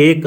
1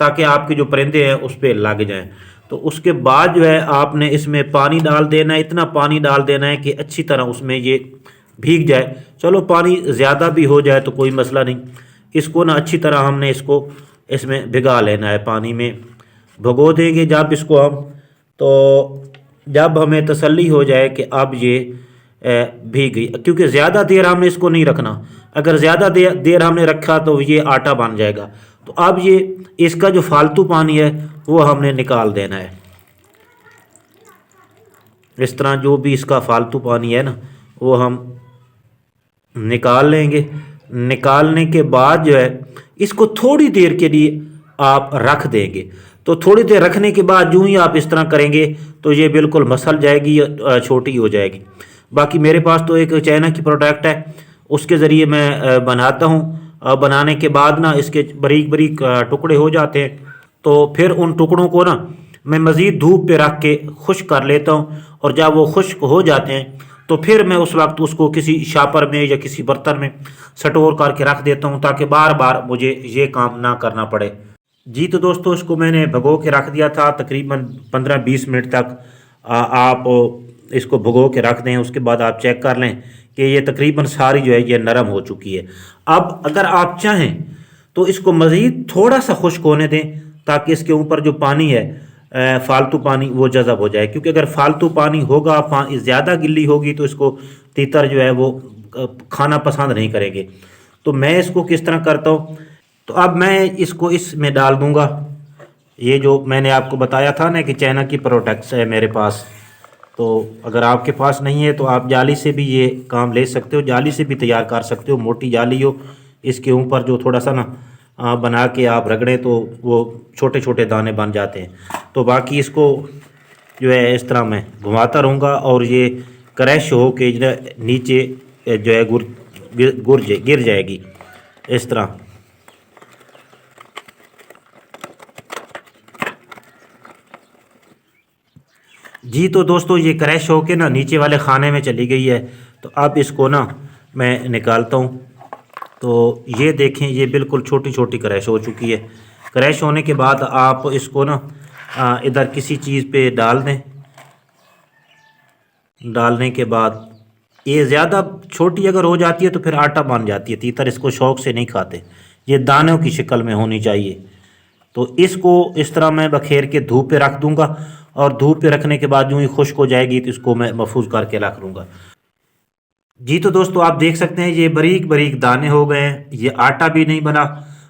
تاکہ آپ کے جو پرندے ہیں اس پہ لگ جائیں۔ تو اس کے بعد جو ہے آپ نے اس میں پانی ڈال دینا ہے، اتنا پانی ڈال دینا ہے کہ اچھی طرح اس میں یہ بھیگ جائے۔ چلو پانی زیادہ بھی ہو جائے تو کوئی مسئلہ نہیں، اس کو نا اچھی طرح ہم نے اس میں بھگا لینا ہے، پانی میں بھگو دیں گے جب اس کو ہم، تو جب ہمیں تسلی ہو جائے کہ اب یہ بھیگ گئی، کیونکہ زیادہ دیر ہم نے اس کو نہیں رکھنا، اگر زیادہ دیر ہم نے رکھا تو یہ آٹا بن جائے گا۔ تو اب یہ اس کا جو فالتو پانی ہے وہ ہم نے نکال دینا ہے، اس طرح جو بھی اس کا فالتو پانی ہے نا وہ ہم نکال لیں گے۔ نکالنے کے بعد جو ہے اس کو تھوڑی دیر کے لیے آپ رکھ دیں گے، تو تھوڑی دیر رکھنے کے بعد جو ہی آپ اس طرح کریں گے تو یہ بالکل مسل جائے گی، چھوٹی ہو جائے گی۔ باقی میرے پاس تو ایک چائنا کی پروڈکٹ ہے، اس کے ذریعے میں بناتا ہوں، بنانے کے بعد نا اس کے باریک باریک ٹکڑے ہو جاتے ہیں، تو پھر ان ٹکڑوں کو نا میں مزید دھوپ پہ رکھ کے خشک کر لیتا ہوں، اور جب وہ خشک ہو جاتے ہیں تو پھر میں اس وقت اس کو کسی شاپر میں یا کسی برتن میں سٹور کر کے رکھ دیتا ہوں، تاکہ بار بار مجھے یہ کام نہ کرنا پڑے۔ جی تو دوستو اس کو میں نے بھگو کے رکھ دیا تھا تقریباً 15-20 منٹ تک، آپ اس کو بھگو کے رکھ دیں، اس کے بعد آپ چیک کر لیں کہ یہ تقریباً ساری جو ہے یہ نرم ہو چکی ہے۔ اب اگر آپ چاہیں تو اس کو مزید تھوڑا سا خشک ہونے دیں، تاکہ اس کے اوپر جو پانی ہے فالتو پانی وہ جذب ہو جائے، کیونکہ اگر فالتو پانی ہوگا، زیادہ گلی ہوگی تو اس کو تیتر جو ہے وہ کھانا پسند نہیں کریں گے۔ تو میں اس کو کس طرح کرتا ہوں، تو اب میں اس کو اس میں ڈال دوں گا، یہ جو میں نے آپ کو بتایا تھا نا کہ چائنا کی پروڈکٹس ہے میرے پاس، تو اگر آپ کے پاس نہیں ہے تو آپ جالی سے بھی یہ کام لے سکتے ہو، جالی سے بھی تیار کر سکتے ہو، موٹی جالی ہو، اس کے اوپر جو تھوڑا سا نا بنا کے آپ رگڑیں تو وہ چھوٹے چھوٹے دانے بن جاتے ہیں۔ تو باقی اس کو جو ہے اس طرح میں گھماتا رہوں گا، اور یہ کریش ہو کے جو ہے نیچے جو ہے گر جائے گی اس طرح۔ جی تو دوستو یہ کریش ہو کے نا نیچے والے خانے میں چلی گئی ہے، تو اب اس کو نا میں نکالتا ہوں، تو یہ دیکھیں یہ بالکل چھوٹی چھوٹی کریش ہو چکی ہے۔ کریش ہونے کے بعد آپ اس کو نا ادھر کسی چیز پہ ڈال دیں، ڈالنے کے بعد یہ زیادہ چھوٹی اگر ہو جاتی ہے تو پھر آٹا بن جاتی ہے، تیتر اس کو شوق سے نہیں کھاتے، یہ دانوں کی شکل میں ہونی چاہیے۔ تو اس کو اس طرح میں بکھیر کے دھوپ پہ رکھ دوں گا، اور دھوپ پہ رکھنے کے بعد جو ہی خشک ہو جائے گی تو اس کو میں محفوظ کر کے رکھ لوں گا۔ جی تو دوستو آپ دیکھ سکتے ہیں یہ باریک باریک دانے ہو گئے ہیں، یہ آٹا بھی نہیں بنا،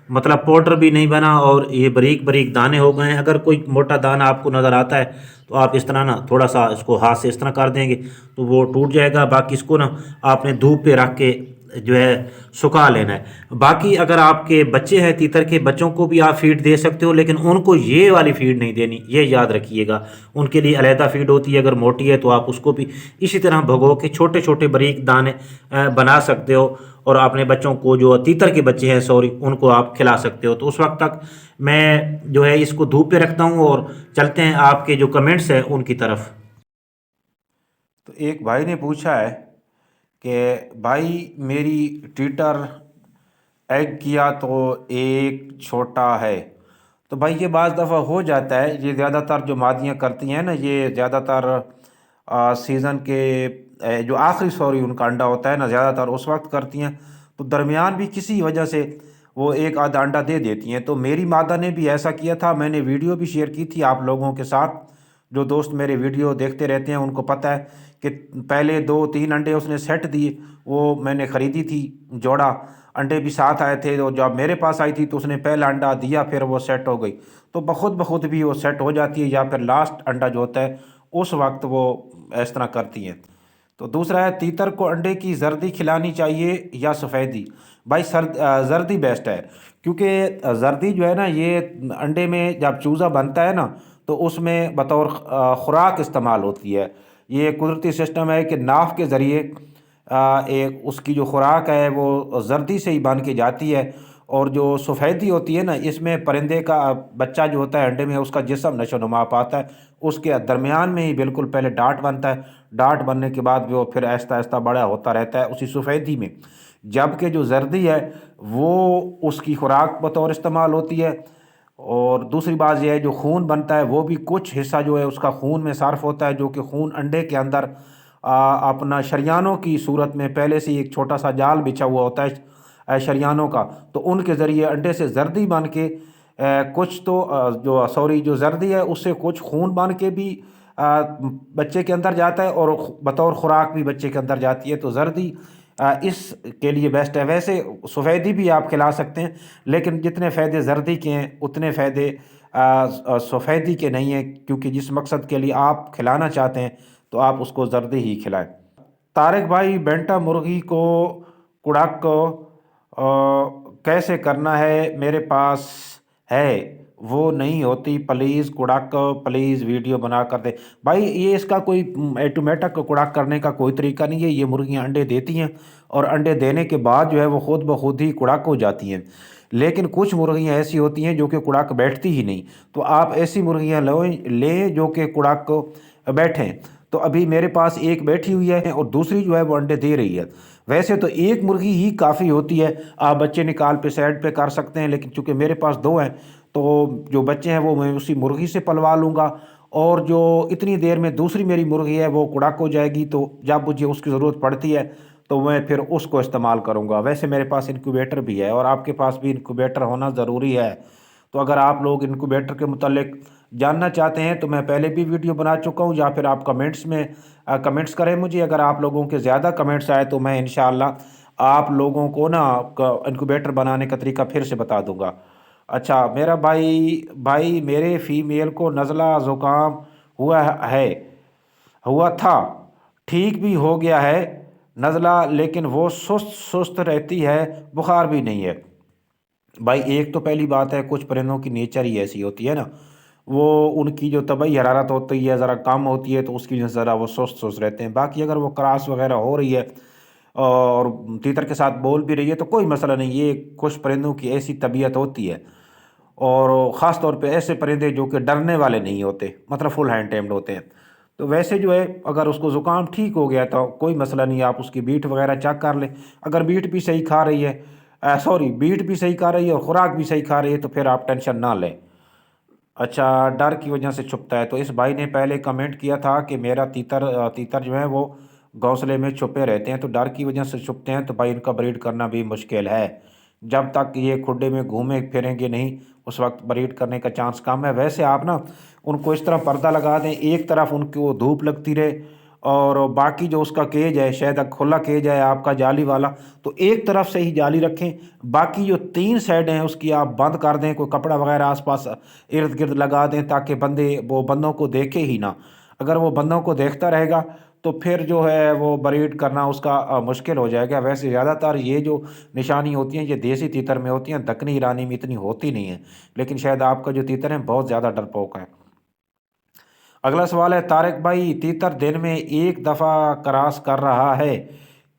مطلب پاؤڈر بھی نہیں بنا، اور یہ باریک باریک دانے ہو گئے ہیں۔ اگر کوئی موٹا دانہ آپ کو نظر آتا ہے تو آپ اس طرح نا تھوڑا سا اس کو ہاتھ سے اس طرح کر دیں گے تو وہ ٹوٹ جائے گا۔ باقی اس کو نا آپ نے دھوپ پہ رکھ کے جو ہے سکھا لینا ہے۔ باقی اگر آپ کے بچے ہیں تیتر کے، بچوں کو بھی آپ فیڈ دے سکتے ہو، لیکن ان کو یہ والی فیڈ نہیں دینی، یہ یاد رکھیے گا، ان کے لیے علیحدہ فیڈ ہوتی ہے۔ اگر موٹی ہے تو آپ اس کو بھی اسی طرح بھگو کے چھوٹے چھوٹے باریک دانے بنا سکتے ہو، اور اپنے بچوں کو جو تیتر کے بچے ہیں ان کو آپ کھلا سکتے ہو۔ تو اس وقت تک میں جو ہے اس کو دھوپ پہ رکھتا ہوں، اور چلتے ہیں آپ کے جو کمنٹس ہیں ان کی طرف۔ تو ایک بھائی نے پوچھا ہے کہ بھائی میری ٹیٹر ایگ کیا تو ایک چھوٹا ہے، تو بھائی یہ بعض دفعہ ہو جاتا ہے، یہ زیادہ تر جو مادیاں کرتی ہیں نا یہ زیادہ تر سیزن کے جو آخری ان کا انڈا ہوتا ہے نا زیادہ تر اس وقت کرتی ہیں، تو درمیان بھی کسی وجہ سے وہ ایک آدھا انڈا دے دیتی ہیں۔ تو میری مادہ نے بھی ایسا کیا تھا، میں نے ویڈیو بھی شیئر کی تھی آپ لوگوں کے ساتھ، جو دوست میرے ویڈیو دیکھتے رہتے ہیں ان کو پتہ ہے کہ پہلے 2-3 انڈے اس نے سیٹ دیے، وہ میں نے خریدی تھی جوڑا، انڈے بھی ساتھ آئے تھے، تو جب میرے پاس آئی تھی تو اس نے پہلا انڈا دیا، پھر وہ سیٹ ہو گئی، تو بخود بھی وہ سیٹ ہو جاتی ہے، یا پھر لاسٹ انڈا جو ہوتا ہے اس وقت وہ اس طرح کرتی ہیں۔ تو دوسرا ہے تیتر کو انڈے کی زردی کھلانی چاہیے یا سفیدی؟ بھائی زردی بیسٹ ہے، کیونکہ زردی جو ہے نا یہ انڈے میں جب چوزا بنتا ہے نا تو اس میں بطور خوراک استعمال ہوتی ہے، یہ قدرتی سسٹم ہے کہ ناف کے ذریعے ایک اس کی جو خوراک ہے وہ زردی سے ہی بن کے جاتی ہے، اور جو سفیدی ہوتی ہے نا اس میں پرندے کا بچہ جو ہوتا ہے انڈے میں اس کا جسم نشو و نما پاتا ہے، اس کے درمیان میں ہی بالکل پہلے ڈاٹ بنتا ہے، ڈاٹ بننے کے بعد وہ پھر آہستہ آہستہ بڑا ہوتا رہتا ہے اسی سفیدی میں، جبکہ جو زردی ہے وہ اس کی خوراک بطور استعمال ہوتی ہے، اور دوسری بات یہ ہے جو خون بنتا ہے وہ بھی کچھ حصہ جو ہے اس کا خون میں صرف ہوتا ہے، جو کہ خون انڈے کے اندر اپنا شریانوں کی صورت میں پہلے سے ایک چھوٹا سا جال بچھا ہوا ہوتا ہے شریانوں کا، تو ان کے ذریعے انڈے سے زردی بن کے کچھ تو جو زردی ہے اس سے کچھ خون بن کے بھی بچے کے اندر جاتا ہے، اور بطور خوراک بھی بچے کے اندر جاتی ہے، تو زردی اس کے لیے بیسٹ ہے۔ ویسے سفیدی بھی آپ کھلا سکتے ہیں، لیکن جتنے فائدے زردی کے ہیں اتنے فائدے سفیدی کے نہیں ہیں، کیونکہ جس مقصد کے لیے آپ کھلانا چاہتے ہیں تو آپ اس کو زردی ہی کھلائیں۔ طارق بھائی، بینٹا مرغی کو کڑک کیسے کرنا ہے؟ میرے پاس ہے، وہ نہیں ہوتی، پلیز کڑک پلیز ویڈیو بنا کر دے۔ بھائی یہ اس کا کوئی ایٹومیٹک کڑک کرنے کا کوئی طریقہ نہیں ہے، یہ مرغیاں انڈے دیتی ہیں اور انڈے دینے کے بعد جو ہے وہ خود بخود ہی کڑک ہو جاتی ہیں، لیکن کچھ مرغیاں ایسی ہوتی ہیں جو کہ کڑک بیٹھتی ہی نہیں، تو آپ ایسی مرغیاں لیں جو کہ کڑک بیٹھیں۔ تو ابھی میرے پاس ایک بیٹھی ہوئی ہے اور دوسری جو ہے وہ انڈے دے رہی ہے۔ ویسے تو ایک مرغی ہی کافی ہوتی ہے، آپ بچے نکال پہ سائڈ پہ کر سکتے ہیں، لیکن چونکہ میرے پاس دو ہیں تو جو بچے ہیں وہ میں اسی مرغی سے پلوا لوں گا، اور جو اتنی دیر میں دوسری میری مرغی ہے وہ کڑک ہو جائے گی، تو جب مجھے اس کی ضرورت پڑتی ہے تو میں پھر اس کو استعمال کروں گا۔ ویسے میرے پاس انکوبیٹر بھی ہے، اور آپ کے پاس بھی انکوبیٹر ہونا ضروری ہے، تو اگر آپ لوگ انکوبیٹر کے متعلق جاننا چاہتے ہیں تو میں پہلے بھی ویڈیو بنا چکا ہوں، یا پھر آپ کمنٹس میں کمنٹس کریں مجھے، اگر آپ لوگوں کے زیادہ کمنٹس آئے تو میں انشاءاللہ آپ لوگوں کو نا انکوبیٹر بنانے کا طریقہ پھر سے بتا دوں گا۔ اچھا میرا بھائی میرے فیمیل کو نزلہ زکام ہوا تھا، ٹھیک بھی ہو گیا ہے نزلہ، لیکن وہ سست رہتی ہے، بخار بھی نہیں ہے۔ بھائی ایک تو پہلی بات ہے، کچھ پرندوں کی نیچر ہی ایسی ہوتی ہے نا، وہ ان کی جو طبعی حرارت ہوتی ہے ذرا کم ہوتی ہے، تو اس کی وجہ سے ذرا وہ سست رہتے ہیں۔ باقی اگر وہ کراس وغیرہ ہو رہی ہے اور تیتر کے ساتھ بول بھی رہی ہے تو کوئی مسئلہ نہیں، یہ کچھ پرندوں کی ایسی طبیعت ہوتی ہے، اور خاص طور پہ ایسے پرندے جو کہ ڈرنے والے نہیں ہوتے، مطلب فل ہینڈ ٹیمڈ ہوتے ہیں۔ تو ویسے جو ہے اگر اس کو زکام ٹھیک ہو گیا تو کوئی مسئلہ نہیں، آپ اس کی بیٹ وغیرہ چیک کر لیں، اگر بیٹ بھی صحیح کھا رہی ہے بیٹ بھی صحیح کھا رہی ہے اور خوراک بھی صحیح کھا رہی ہے تو پھر آپ ٹینشن نہ لیں۔ اچھا، ڈر کی وجہ سے چھپتا ہے، تو اس بھائی نے پہلے کمنٹ کیا تھا کہ میرا تیتر جو ہے وہ گھونسلے میں چھپے رہتے ہیں، تو ڈر کی وجہ سے چھپتے ہیں، تو بھائی ان کا بریڈ کرنا بھی مشکل ہے، جب تک یہ کھڈے میں گھومے پھریں گے نہیں اس وقت بریڈ کرنے کا چانس کم ہے۔ ویسے آپ نا ان کو اس طرح پردہ لگا دیں، ایک طرف ان کو دھوپ لگتی رہے، اور باقی جو اس کا کیج ہے، شاید کھلا کیج ہے آپ کا جالی والا، تو ایک طرف سے ہی جالی رکھیں، باقی جو 3 سائڈ ہیں اس کی آپ بند کر دیں، کوئی کپڑا وغیرہ آس پاس ارد گرد لگا دیں تاکہ بندوں کو دیکھے ہی نہ۔ اگر وہ بندوں کو دیکھتا رہے گا تو پھر جو ہے وہ بریڈ کرنا اس کا مشکل ہو جائے گا۔ ویسے زیادہ تر یہ جو نشانی ہوتی ہیں یہ دیسی تیتر میں ہوتی ہیں، دکنی ایرانی میں اتنی ہوتی نہیں ہیں، لیکن شاید آپ کا جو تیتر ہے بہت زیادہ ڈرپوک ہے۔ اگلا سوال ہے، طارق بھائی تیتر دن میں 1 دفعہ کراس کر رہا ہے،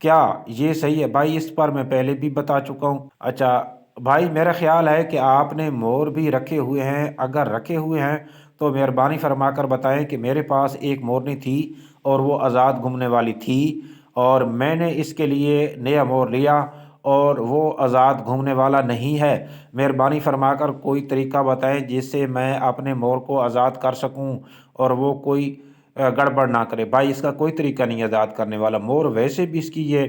کیا یہ صحیح ہے؟ بھائی اس پر میں پہلے بھی بتا چکا ہوں۔ اچھا بھائی، میرا خیال ہے کہ آپ نے مور بھی رکھے ہوئے ہیں، اگر رکھے ہوئے ہیں تو مہربانی فرما کر بتائیں کہ میرے پاس ایک مورنی تھی اور وہ آزاد گھومنے والی تھی، اور میں نے اس کے لیے نیا مور لیا اور وہ آزاد گھومنے والا نہیں ہے۔ مہربانی فرما کر کوئی طریقہ بتائیں جس سے میں اپنے مور کو آزاد کر سکوں اور وہ کوئی گڑبڑ نہ کرے۔ بھائی اس کا کوئی طریقہ نہیں ہے آزاد کرنے والا، مور ویسے بھی اس کی یہ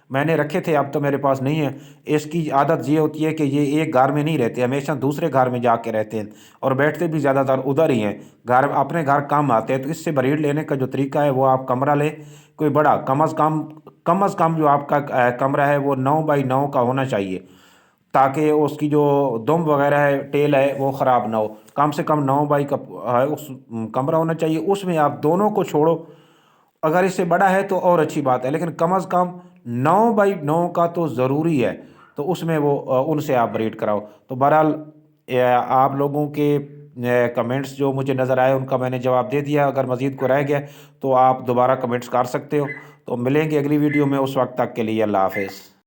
میں نے رکھے تھے، اب تو میرے پاس نہیں ہے۔ اس کی عادت یہ ہوتی ہے کہ یہ ایک گھر میں نہیں رہتے، ہمیشہ دوسرے گھر میں جا کے رہتے ہیں، اور بیٹھتے بھی زیادہ تر ادھر ہی ہیں، اپنے گھر کم آتے ہیں۔ تو اس سے بریڈ لینے کا جو طریقہ ہے وہ آپ کمرہ لیں، کوئی بڑا، کم از کم جو آپ کا کمرہ ہے وہ 9x9 کا ہونا چاہیے، تاکہ اس کی جو دم وغیرہ ہے، ٹیل ہے، وہ خراب نہ ہو۔ کم سے کم 9 بائی کا اس کمرہ ہونا چاہیے، اس میں آپ دونوں کو چھوڑو، اگر اس سے بڑا ہے تو اور اچھی بات ہے، لیکن کم از کم 9x9 کا تو ضروری ہے، تو اس میں وہ ان سے آپ بریڈ کراؤ۔ تو بہرحال آپ لوگوں کے کمنٹس جو مجھے نظر آئے ان کا میں نے جواب دے دیا، اگر مزید کو رہ گیا تو آپ دوبارہ کمنٹس کر سکتے ہو۔ تو ملیں گے اگلی ویڈیو میں، اس وقت تک کے لیے اللہ حافظ۔